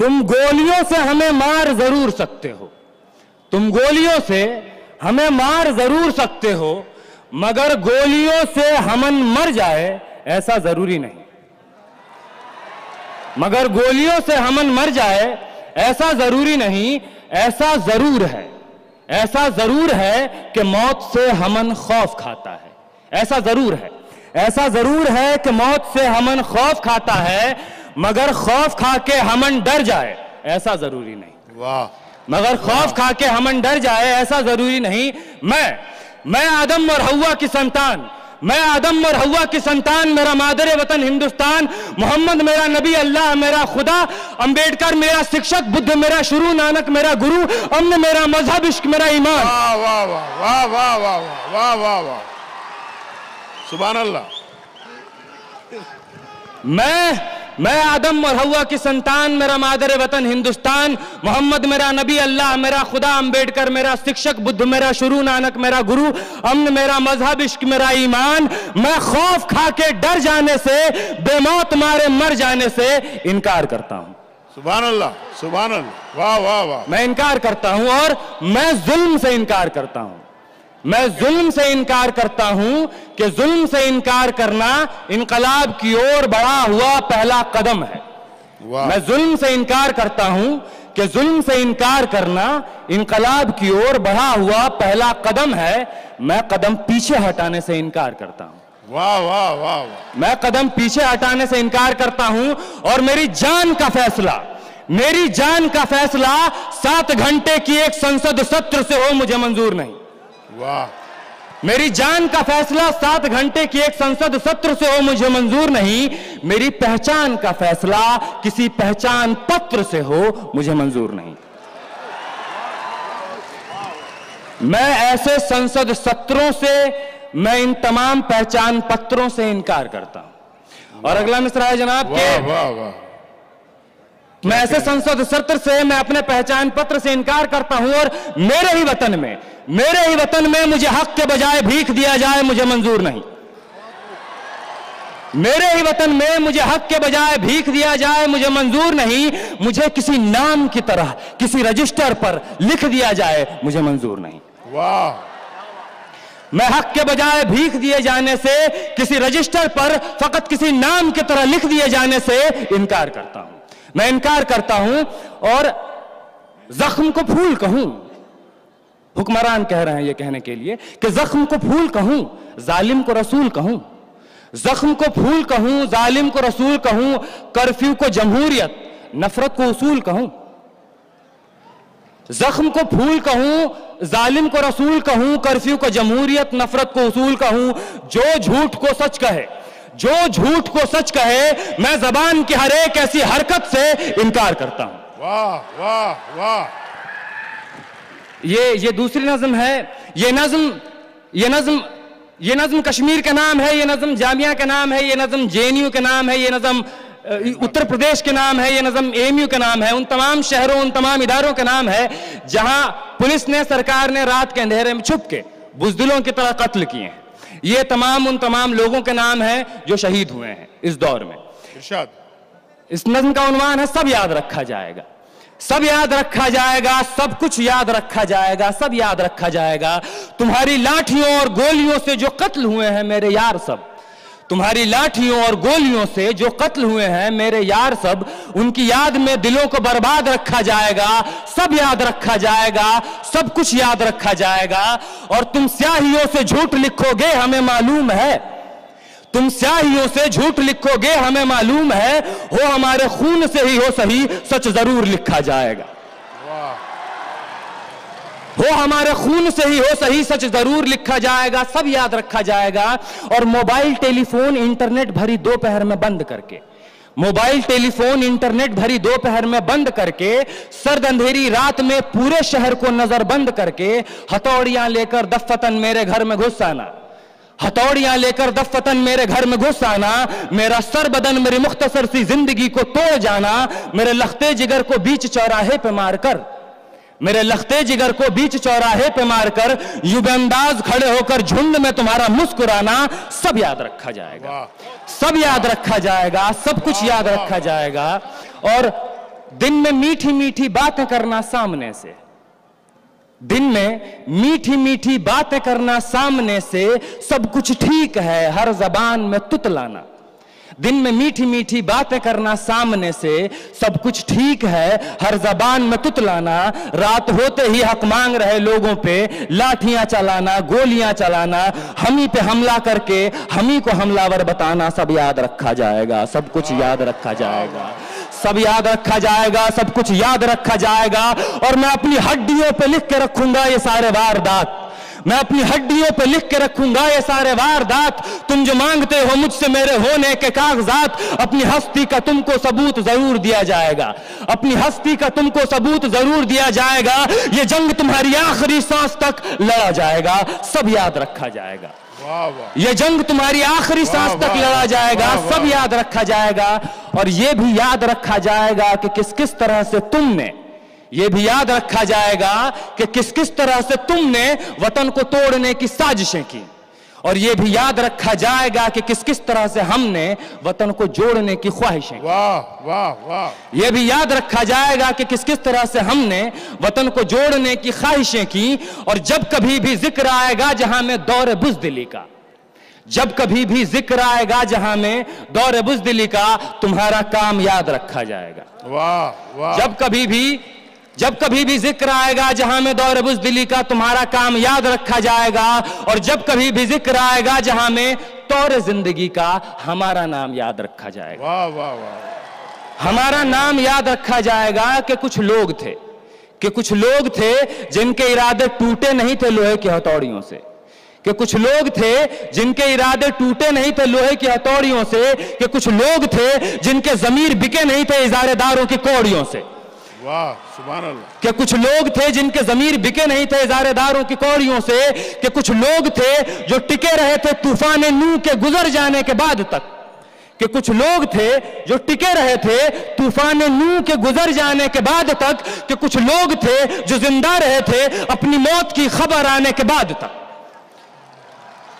تم گولیوں سے ہمیں مار ضرور سکتے ہو، تم گولیوں سے ہمیں مار ضرور سکتے ہو، مگر گولیوں سے ہمن مر جائے ایسا ضروری نہیں، مگر گولیوں سے ہمن مر جائے ایسا ضروری نہیں۔ ایسا ضرور ہے، ایسا ضرور ہے کہ موت سے ہمن خوف کھاتا ہے، ایسا ضرور ہے، ایسا ضرور ہے کہ موت سے ہمن خوف کھاتا ہے، مگر خوف کھا کے ہمن ڈر جائے ایسا ضروری نہیں۔ واہ، مگر خوف کھا کے ہمن ڈر جائے ایسا ضروری نہیں۔ میں آدم اور حوا کی سنتان، میں آدم اور حوا کی سنتان، میرا مادر وطن ہندوستان، محمد میرا نبی، اللہ میرا خدا، امبیڈکر میرا شکشک، بدھ میرا شروع، نانک میرا گرو، امن میرا مذہب، عشق میرا ایمان۔ واہ واہ واہ واہ واہ واہ واہ واہ، سبحان اللہ۔ میں آدم اور حوا کی سنتان، میرا مادر وطن ہندوستان، محمد میرا نبی، اللہ میرا خدا، امبیڈکر میرا شکشک، بدھ میرا شروع، نانک میرا گرو، امن میرا مذہب، عشق میرا ایمان۔ میں خوف کھا کے ڈر جانے سے، بے موت مارے مر جانے سے انکار کرتا ہوں۔ سبحان اللہ، سبحان اللہ، واہ واہ واہ۔ میں انکار کرتا ہوں، اور میں ظلم سے انکار کرتا ہوں۔ میں ظلم سے انکار کرتا ہوں کہ ظلم سے انکار کرنا انقلاب کی اور بڑھا ہوا پہلا قدم ہے۔ میں ظلم سے انکار کرتا ہوں کہ ظلم سے انکار کرنا انقلاب کی اور بڑھا ہوا پہلا قدم ہے۔ میں قدم پیچھے ہٹانے سے انکار کرتا ہوں۔ واہ واہ واہ، میں قدم پیچھے ہٹانے سے انکار کرتا ہوں، اور میری جان کا فیصلہ، میری جان کا فیصلہ 7 گھنٹے کی ایک سنسد ستر سے ہو مجھے منظور نہیں۔ واہ، میری جان کا فیصلہ 7 گھنٹے کی ایک سنسد ستر سے ہو مجھے منظور نہیں۔ میری پہچان کا فیصلہ کسی پہچان پتر سے ہو مجھے منظور نہیں۔ میں ایسے سنسد ستروں سے، میں ان تمام پہچان پتروں سے انکار کرتا ہوں۔ اور اگلا مصرع ہے جناب کہ واہ واہ، میں ایسے سنسد ستر سے، میں اپنے پہچان پتر سے انکار کرتا ہوں، اور میرے ہی وطن میں مجھے حق کے بجائے بھیک دیا جائے مجھے منظور نہیں۔ میرے ہی وطن میں مجھے حق کے بجائے بھیک دیا جائے مجھے منظور نہیں۔ مجھے کسی نام کی طرح کسی رجسٹر پر لکھ دیا جائے مجھے منظور نہیں۔ واہ، میں حق کے بجائے بھیک دیے جانے سے، کسی رجسٹر پر فقط کسی نام کی طرح لکھ دیے جانے سے انکار کرتا ہوں۔ میں انکار کرتا ہوں، اور زخم کو پھول کہوں، حکمران کہہ رہے ہیں یہ کہنے کے لیے کہ زخم کو پھول کہوں، ظالم کو رسول کہوں، زخم کو پھول کہوں، ظالم کو رسول کہوں، کرفیو کو جمہوریت، نفرت کو اصول کہوں۔ زخم کو پھول کہوں، ظالم کو رسول کہوں، کرفیو کو جمہوریت، نفرت کو اصول کہوں۔ جو جھوٹ کو سچ کہے، جو جھوٹ کو سچ کہے، میں زبان کی ہر ایک ایسی حرکت سے انکار کرتا ہوں۔ واہ واہ واہ، یہ دوسری نظم ہے۔ یہ نظم کشمیر کا نام ہے، یہ نظم جامعہ کا نام ہے، یہ نظم JNU کا نام ہے، یہ نظم اتر پردیش کے نام ہے، یہ نظم AMU کا نام ہے، ان تمام شہروں، ان تمام اداروں کا نام ہے جہاں پولیس نے، سرکار نے رات کے اندھیرے میں چھپ کے بزدلوں کی طرح قتل کیے ہیں۔ یہ تمام ان تمام لوگوں کے نام ہیں جو شہید ہوئے ہیں اس دور میں۔ ارشاد۔ اس نظم کا عنوان ہے سب یاد رکھا جائے گا، سب یاد رکھا جائے گا، سب کچھ یاد رکھا جائے گا، سب یاد رکھا جائے گا۔ تمہاری لاٹھیوں اور گولیوں سے جو قتل ہوئے ہیں میرے یار سب، تمہاری لاٹھیوں اور گولیوں سے جو قتل ہوئے ہیں میرے یار سب، ان کی یاد میں دلوں کو برباد رکھا جائے گا، سب یاد رکھا جائے گا، سب کچھ یاد رکھا جائے گا۔ اور تم سیاہیوں سے جھوٹ لکھو گے ہمیں معلوم ہے، تم سیاہیوں سے جھوٹ لکھو گے ہمیں معلوم ہے، ہو ہمارے خون سے ہی ہو صحیح سچ ضرور لکھا جائے گا، ہو ہمارے خون سے ہی ہو صحیح سچ ضرور لکھا جائے گا، سب یاد رکھا جائے گا۔ اور موبائل ٹیلی فون انٹرنیٹ بھری دوپہر میں بند کر کے، موبائل ٹیلی فون انٹرنیٹ بھری دوپہر میں بند کر کے، سرد اندھیری رات میں پورے شہر کو نظر بند کر کے، ہتھوڑیاں لے کر دفتن میرے گھر میں گھس آنا، ہتھوڑیاں لے کر دفتن میرے گھر میں گھس آنا، میرا سر بدن میری مختصر سی زندگی کو توڑ جانا، میرے لختے جگر کو بیچ چوراہے پہ مار کر، میرے لختے جگر کو بیچ چوراہے پہ مار کر، یوں بے انداز کھڑے ہو کر جھنڈ میں تمہارا مسکرانا، سب یاد رکھا جائے گا، سب یاد رکھا جائے گا، سب کچھ یاد رکھا جائے گا۔ اور दिन में मीठी मीठी बातें करना सामने से, दिन में मीठी मीठी बातें करना सामने से, सब कुछ ठीक है हर जबान में तुतलाना। दिन में मीठी मीठी बातें करना सामने से, सब कुछ ठीक है हर जबान में तुतलाना। रात होते ही हक मांग रहे लोगों पे लाठियां चलाना, गोलियां चलाना, हम ही पे हमला करके हम ही को हमलावर बताना। सब याद रखा जाएगा, सब कुछ याद रखा जाएगा, सब याद रखा जाएगा, सब कुछ याद रखा जाएगा। और मैं अपनी हड्डियों पे लिख के रखूंगा ये सारे वारदात, मैं अपनी हड्डियों पे लिख के रखूंगा ये सारे वारदात। तुम जो मांगते हो मुझसे मेरे होने के कागजात, अपनी हस्ती का तुमको सबूत जरूर दिया जाएगा, अपनी हस्ती का तुमको सबूत जरूर दिया जाएगा। ये जंग तुम्हारी आखिरी सांस तक लड़ा जाएगा, सब याद रखा जाएगा। ये जंग तुम्हारी आखिरी सांस तक लड़ा जाएगा, सब याद रखा जाएगा। और ये भी याद रखा जाएगा कि किस किस तरह से तुमने, ये भी याद रखा जाएगा कि किस किस तरह से तुमने वतन को तोड़ने की साजिशें की। और ये भी याद रखा जाएगा कि किस किस तरह से हमने वतन को जोड़ने की ख्वाहिशें की। वाह वाह वाह। ये भी याद रखा जाएगा कि किस किस तरह से हमने वतन को जोड़ने की ख्वाहिशें की। और जब कभी भी जिक्र आएगा जहां में दौर बुज़दिली का, जब कभी भी जिक्र आएगा जहां में दौर बुज़दिली का, तुम्हारा काम याद रखा जाएगा। वाह वाह। जब कभी भी जिक्र आएगा जहां में दौर बुज़दिली का, तुम्हारा काम याद रखा जाएगा। और जब कभी भी जिक्र आएगा जहां में तौर जिंदगी का, हमारा नाम याद रखा जाएगा। वाह वाह वाह। हमारा नाम याद रखा जाएगा कि कुछ लोग थे जिनके इरादे टूटे नहीं थे लोहे की हथौड़ियों से, कि कुछ लोग थे जिनके इरादे टूटे नहीं थे लोहे की हथौड़ियों से, कि कुछ लोग थे जिनके ज़मीर बिके नहीं थे इजारेदारों की कौड़ियों से। वाह सुभान अल्लाह। कि कुछ लोग थे जिनके ज़मीर बिके नहीं थे इजारेदारों की कौड़ियों से, कि कुछ लोग थे जो टिके रहे थे तूफान नूह के गुजर जाने के बाद तक, कि कुछ लोग थे जो टिके रहे थे तूफान नूह के गुजर जाने के बाद तक, कि कुछ लोग थे जो जिंदा रहे थे अपनी मौत की खबर आने के बाद तक,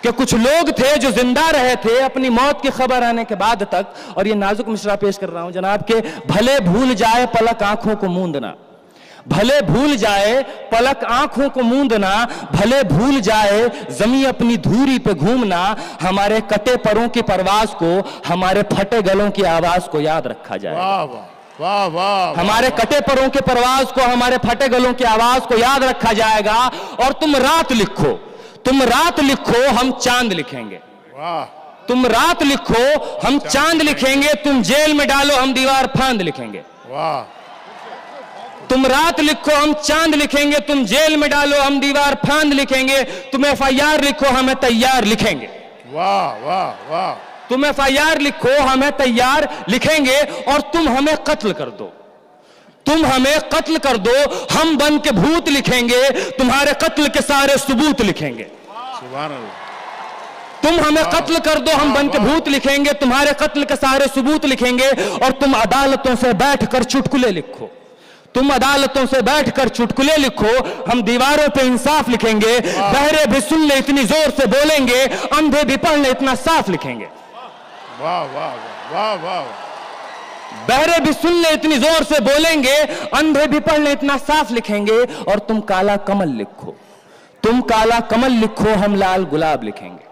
कि कुछ लोग थे जो जिंदा रहे थे अपनी मौत की खबर आने के बाद तक। और ये नाजुक मिसरा पेश कर रहा हूं जनाब के, भले भूल जाए पलक आंखों को मूंदना, भले भूल जाए पलक आंखों को मूंदना, भले भूल जाए जमी अपनी धूरी पे घूमना, हमारे कटे परों की परवाज को, हमारे फटे गलों की आवाज को याद रखा जाए। वाह वाह वाह वाह। हमारे कटे परों की परवाज को, हमारे फटे गलों की आवाज को याद रखा जाएगा। और तुम रात लिखो, तुम रात लिखो हम चांद लिखेंगे, वाह। तुम रात लिखो हम चांद लिखेंगे, तुम जेल में डालो हम दीवार फांद लिखेंगे। वाह। तुम रात लिखो हम चांद लिखेंगे, तुम जेल में डालो हम दीवार फांद लिखेंगे, तुम FIR लिखो हमें तैयार लिखेंगे। वाह वाह वाह। तुम FIR लिखो हमें तैयार लिखेंगे। और तुम हमें कत्ल कर दो, तुम हमें कत्ल कर दो, हम बन के भूत लिखेंगे, तुम्हारे कत्ल के सारे सबूत लिखेंगे। सुभान अल्लाह। तुम हमें कत्ल कर दो, हम बन के भूत लिखेंगे, तुम्हारे कत्ल के सारे सबूत लिखेंगे। और तुम अदालतों से बैठकर चुटकुले लिखो, तुम अदालतों से बैठकर चुटकुले लिखो, हम दीवारों पे इंसाफ लिखेंगे। बहरे भी सुन ले इतनी जोर से बोलेंगे, अंधे भी पढ़ ले इतना साफ लिखेंगे। वाह वाह वाह वाह। बहरे भी सुन ले इतनी जोर से बोलेंगे, अंधे भी पढ़ ले इतना साफ लिखेंगे। और तुम काला कमल लिखो, तुम काला कमल लिखो, हम लाल गुलाब लिखेंगे।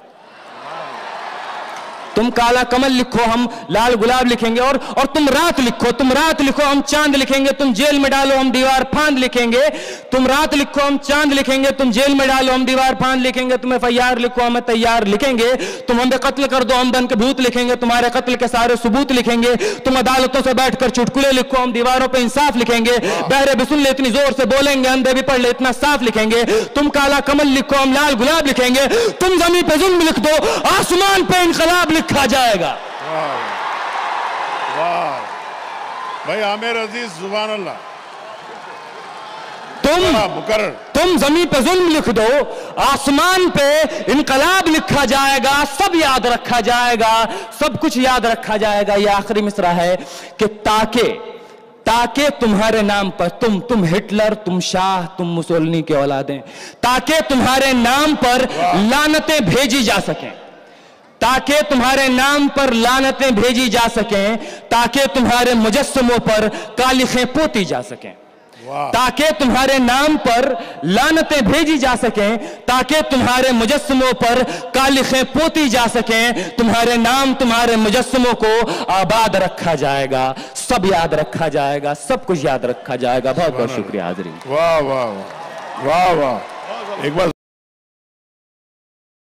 तुम काला कमल लिखो, हम लाल गुलाब लिखेंगे। और तुम रात लिखो, तुम रात लिखो हम चांद लिखेंगे, तुम जेल में डालो हम दीवार फांद लिखेंगे। तुम रात लिखो हम चांद लिखेंगे, तुम जेल में डालो हम दीवार फांद लिखेंगे। तुम FIR लिखो हमें तैयार लिखेंगे, तुम हमें कत्ल कर दो हम बन के भूत लिखेंगे, तुम्हारे कत्ल के सारे सबूत लिखेंगे। तुम अदालतों से बैठकर चुटकुले लिखो, हम दीवारों पे इंसाफ लिखेंगे। बहरे भी सुन ले इतनी जोर से बोलेंगे, अंधे भी पढ़ ले इतना साफ लिखेंगे। तुम काला कमल लिखो, हम लाल गुलाब लिखेंगे। तुम जमीन पे जुल्म लिख दो, आसमान पे इनकलाब लिखा जाएगा। वाह भाई आमिर अजीज, सुभान अल्लाह। तुम जमीन पे जुल्म लिख दो, आसमान पे इनकलाब लिखा जाएगा, सब याद रखा जाएगा, सब कुछ याद रखा जाएगा। ये आखिरी मिसरा है कि ताकि तुम्हारे नाम पर, तुम हिटलर, तुम शाह, तुम मुसोलिनी के औलादें, ताकि तुम्हारे नाम पर लानतें भेजी जा सकें, ताकि तुम्हारे नाम पर लानतें भेजी जा सकें, ताकि तुम्हारे मुजस्समों पर कालिखें पोती जा सकें, ताकि तुम्हारे नाम पर लानतें भेजी जा सकें, ताकि तुम्हारे मुजस्समों पर कालिखें पोती जा सकें। तुम्हारे नाम, तुम्हारे मुजस्समों को आबाद रखा जाएगा, सब याद रखा जाएगा, सब कुछ याद रखा जाएगा। बहुत बहुत शुक्रिया हाज़रीन। वाह वाह वाह वाह वाह। एक बार